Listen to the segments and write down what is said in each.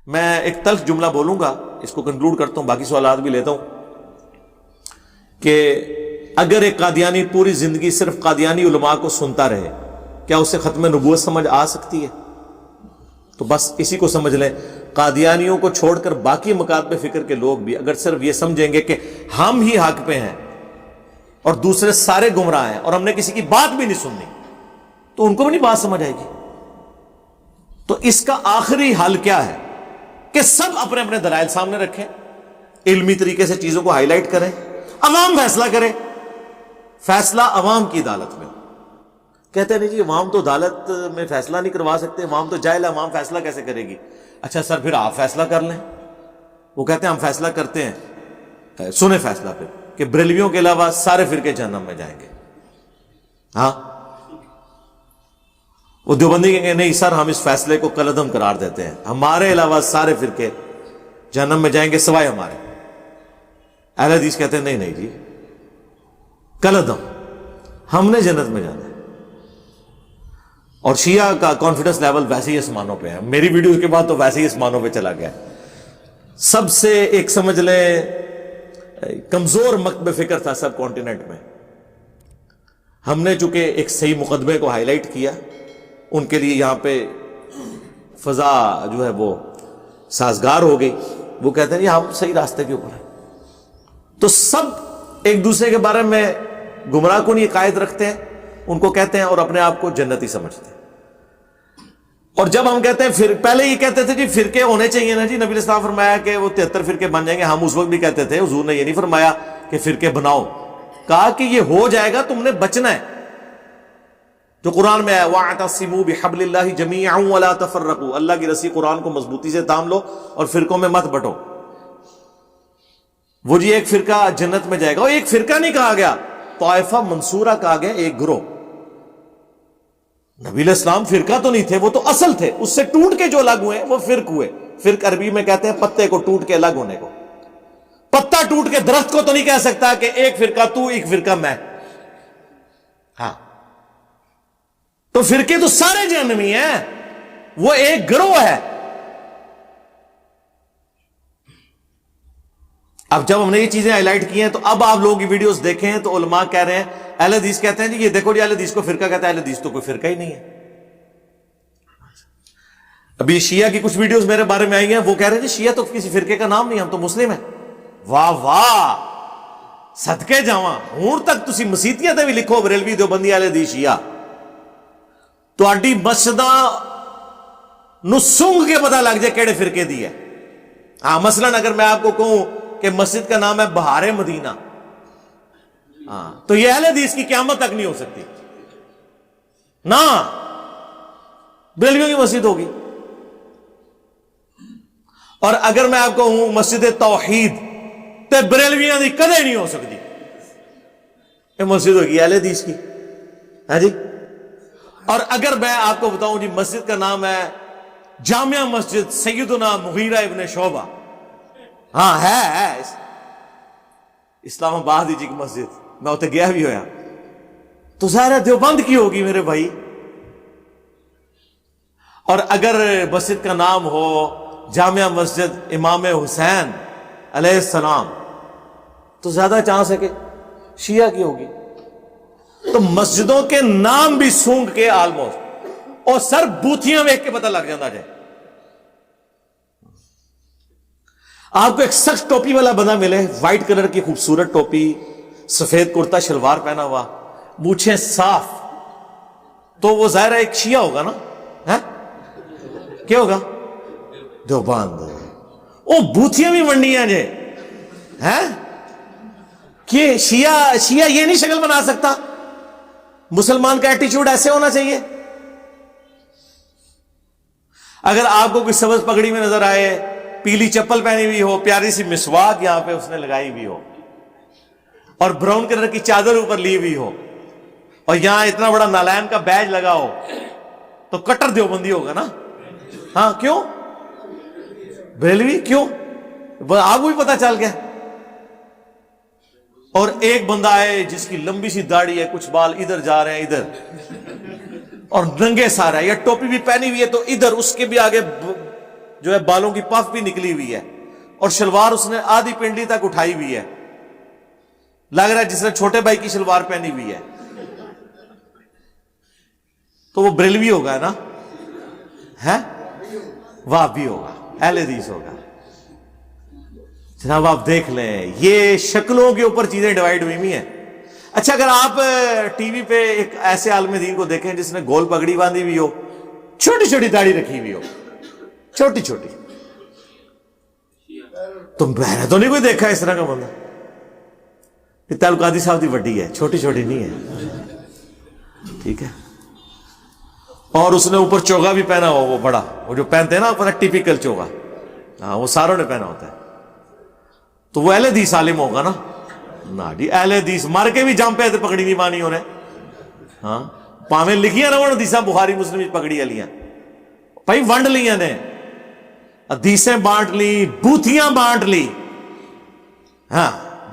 میں ایک تلخ جملہ بولوں گا، اس کو کنکلوڈ کرتا ہوں، باقی سوالات بھی لیتا ہوں، کہ اگر ایک قادیانی پوری زندگی صرف قادیانی علماء کو سنتا رہے، کیا اسے ختم نبوت سمجھ آ سکتی ہے؟ تو بس اسی کو سمجھ لیں، قادیانیوں کو چھوڑ کر باقی مکاتب فکر کے لوگ بھی اگر صرف یہ سمجھیں گے کہ ہم ہی حق پہ ہیں اور دوسرے سارے گمراہ ہیں اور ہم نے کسی کی بات بھی نہیں سننی، تو ان کو بھی نہیں بات سمجھ آئے گی۔ تو اس کا آخری حل کیا ہے کہ سب اپنے اپنے دلائل سامنے رکھیں، علمی طریقے سے چیزوں کو ہائی لائٹ کریں، عوام فیصلہ کرے، فیصلہ عوام کی عدالت میں۔ کہتے ہیں نہیں جی عوام تو عدالت میں فیصلہ نہیں کروا سکتے، عوام تو جاہل ہے، عوام فیصلہ کیسے کرے گی؟ اچھا سر پھر آپ فیصلہ کر لیں۔ وہ کہتے ہیں ہم فیصلہ کرتے ہیں، سنیں فیصلہ پھر، کہ بریلویوں کے علاوہ سارے فرقے جہنم میں جائیں گے۔ ہاں وہ دیوبندی کہیں گے نہیں سر ہم اس فیصلے کو کالعدم قرار دیتے ہیں، ہمارے علاوہ سارے فرقے جہنم میں جائیں گے سوائے ہمارے۔ اہل حدیث کہتے ہیں نہیں نہیں جی کالعدم، ہم نے جنت میں جانا ہے۔ اور شیعہ کا کانفیڈنس لیول ویسے ہی آسمانوں پہ ہے، میری ویڈیو کے بعد تو ویسے ہی آسمانوں پہ چلا گیا۔ سب سے ایک سمجھ لیں کمزور مکتب فکر تھا سب کانٹیننٹ میں، ہم نے چونکہ ایک صحیح مقدمے کو ہائی لائٹ کیا، ان کے لیے یہاں پہ فضا جو ہے وہ سازگار ہو گئی، وہ کہتے ہیں یہ ہم صحیح راستے کے اوپر ہیں۔ تو سب ایک دوسرے کے بارے میں گمراہ کن یہ عقائد رکھتے ہیں، ان کو کہتے ہیں اور اپنے آپ کو جنتی سمجھتے ہیں۔ اور جب ہم کہتے ہیں پھر پہلے یہ کہتے تھے جی فرقے ہونے چاہیے نا جی، نبی علیہ السلام فرمایا کہ وہ 73 فرقے بن جائیں گے، ہم اس وقت بھی کہتے تھے، حضور نے یہ نہیں فرمایا کہ فرقے بناؤ، کہا کہ یہ ہو جائے گا تم نے بچنا ہے، جو قرآن میں ہے وَاعْتَصِمُوا بِحَبْلِ اللَّهِ جَمِيعًا وَلَا تَفَرَّقُوا، اللہ کی رسی قرآن کو مضبوطی سے تھام لو اور فرقوں میں مت بٹو۔ وہ جی ایک فرقہ جنت میں جائے گا، اور ایک فرقہ نہیں کہا گیا، طائفہ منصورہ کہا گیا، ایک گروہ۔ نبی علیہ السلام فرقہ تو نہیں تھے، وہ تو اصل تھے، اس سے ٹوٹ کے جو الگ ہوئے وہ فرق ہوئے۔ فرق عربی میں کہتے ہیں پتے کو ٹوٹ کے الگ ہونے کو۔ پتا ٹوٹ کے درخت کو تو نہیں کہہ سکتا کہ ایک فرقہ تو ایک فرقہ میں۔ ہاں تو فرقے تو سارے جہنمی ہیں، وہ ایک گروہ ہے۔ اب جب ہم نے یہ چیزیں ہائی لائٹ کی ہیں تو اب آپ لوگوں کی ویڈیوز دیکھیں تو علماء کہہ رہے ہیں، اہل حدیث کہتے ہیں جی یہ دیکھو جی اہل حدیث کو فرقہ کہتا ہے، اہل حدیث تو کوئی فرقہ ہی نہیں ہے۔ ابھی شیعہ کی کچھ ویڈیوز میرے بارے میں آئی ہیں، وہ کہہ رہے ہیں جی شیعہ تو کسی فرقے کا نام نہیں، ہم تو مسلم ہیں۔ واہ واہ صدقے جاواں، ہون تک تسی مسیتیاں تے بھی لکھو بریلوی دیوبندی اہل حدیث شیعہ، تہاڈی مسجداں نو سونگ کے پتہ لگ جائے کیڑے فرقے دی ہے۔ ہاں مثلاً اگر میں آپ کو کہوں کہ مسجد کا نام ہے بہار مدینہ، ہاں تو یہ اہل حدیث کی قیامت تک نہیں ہو سکتی نا، بریلویوں کی مسجد ہوگی۔ اور اگر میں آپ کو کہوں مسجد توحید تو بریلویوں کی کدے نہیں ہو سکتی، یہ مسجد ہوگی اہل حدیث کی۔ ہاں جی، اور اگر میں آپ کو بتاؤں جی مسجد کا نام ہے جامعہ مسجد سیدنا مغیرہ ابن شعبہ، ہاں ہے اسلام آباد ہی جی کی مسجد، میں اتنے گیا بھی ہویا، تو ظاہر ہے دیوبند کی ہوگی میرے بھائی۔ اور اگر مسجد کا نام ہو جامعہ مسجد امام حسین علیہ السلام تو زیادہ چانس ہے کہ شیعہ کی ہوگی۔ تو مسجدوں کے نام بھی سونگ کے آلموسٹ، اور سر بوتھیاں ویکھ کے پتہ لگ جاتا جائے۔ آپ کو ایک سخت ٹوپی والا بندہ ملے، وائٹ کلر کی خوبصورت ٹوپی، سفید کرتا شلوار پہنا ہوا، مونچھیں صاف، تو وہ ظاہر ایک شیعہ ہوگا نا، کیا ہوگا؟ دیوبند۔ او بوتھیاں بھی منڈیاں جے ہیں کہ شیعہ یہ نہیں شکل بنا سکتا، مسلمان کا ایٹیچیوڈ ایسے ہونا چاہیے۔ اگر آپ کو کوئی سبز پگڑی میں نظر آئے، پیلی چپل پہنی ہوئی ہو، پیاری سی مسواک یہاں پہ اس نے لگائی ہوئی ہو، اور براؤن کلر کی چادر اوپر لی ہوئی ہو، اور یہاں اتنا بڑا نالائن کا بیج لگا ہو، تو کٹر دیوبندی ہوگا نا۔ ہاں کیوں بریلوی کیوں؟ آپ کو بھی پتا چل گیا۔ اور ایک بندہ ہے جس کی لمبی سی داڑھی ہے، کچھ بال ادھر جا رہے ہیں ادھر، اور ننگے سارا ہے، یا ٹوپی بھی پہنی ہوئی ہے تو ادھر اس کے بھی آگے جو ہے بالوں کی پف بھی نکلی ہوئی ہے, اور شلوار اس نے آدھی پنڈلی تک اٹھائی ہوئی ہے, لگ رہا ہے جس نے چھوٹے بھائی کی شلوار پہنی ہوئی ہے. تو وہ بریلوی ہوگا نا, ہے وہابی ہوگا, اہل حدیث ہوگا. جناب آپ دیکھ لیں, یہ شکلوں کے اوپر چیزیں ڈیوائیڈ ہوئی ہیں. اچھا اگر آپ ٹی وی پہ ایک ایسے عالم دین کو دیکھیں جس نے گول پگڑی باندھی ہوئی ہو, چھوٹی چھوٹی داڑھی رکھی ہوئی ہو, چھوٹی چھوٹی, تو میں نے تو نہیں کوئی دیکھا اس طرح کا بندہ. تعلقاتی صاحب دی وڈی ہے, چھوٹی چھوٹی نہیں ہے, ٹھیک ہے. اور اس نے اوپر چوگا بھی پہنا ہو, وہ بڑا, وہ جو پہنتے ہیں نا اوپر ٹیپیکل چوگا, ہاں وہ ساروں نے پہنا ہوتا ہے. تو وہ اہل حدیث عالم ہوگا نا؟ نا جی, اہل حدیث مر کے بھی جم پہ تے پگڑی نہیں مانی ہونے. ہاں پاویں لکھیاں نہ حدیثاں بخاری مسلم پگڑی والیاں, بھائی ونڈ لیاں نے, حدیثیں بانٹ لی, بوتھیاں بانٹ لی, ہاں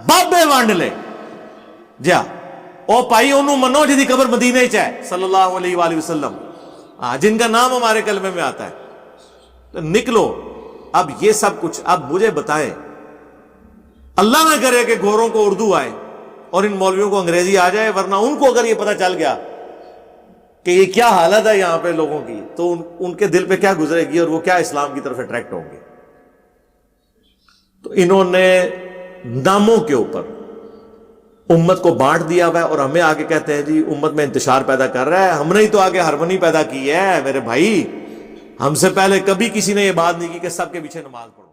بابے ونڈ لے جا. او بھائی انہوں منو جی دی قبر مدینہ چ ہے صلی اللہ علیہ وآلہ وسلم, ہاں جن کا نام ہمارے کلمے میں آتا ہے. تو نکلو اب یہ سب کچھ. اب مجھے بتائیں, اللہ نہ کرے کہ گوروں کو اردو آئے اور ان مولویوں کو انگریزی آ جائے, ورنہ ان کو اگر یہ پتہ چل گیا کہ یہ کیا حالت ہے یہاں پہ لوگوں کی, تو ان کے دل پہ کیا گزرے گی اور وہ کیا اسلام کی طرف اٹریکٹ ہوں گے. تو انہوں نے ناموں کے اوپر امت کو بانٹ دیا ہوا ہے, اور ہمیں آگے کہتے ہیں جی امت میں انتشار پیدا کر رہا ہے. ہم نے ہی تو آگے ہارمونی پیدا کی ہے میرے بھائی. ہم سے پہلے کبھی کسی نے یہ بات نہیں کی کہ سب کے پیچھے نماز پڑھو.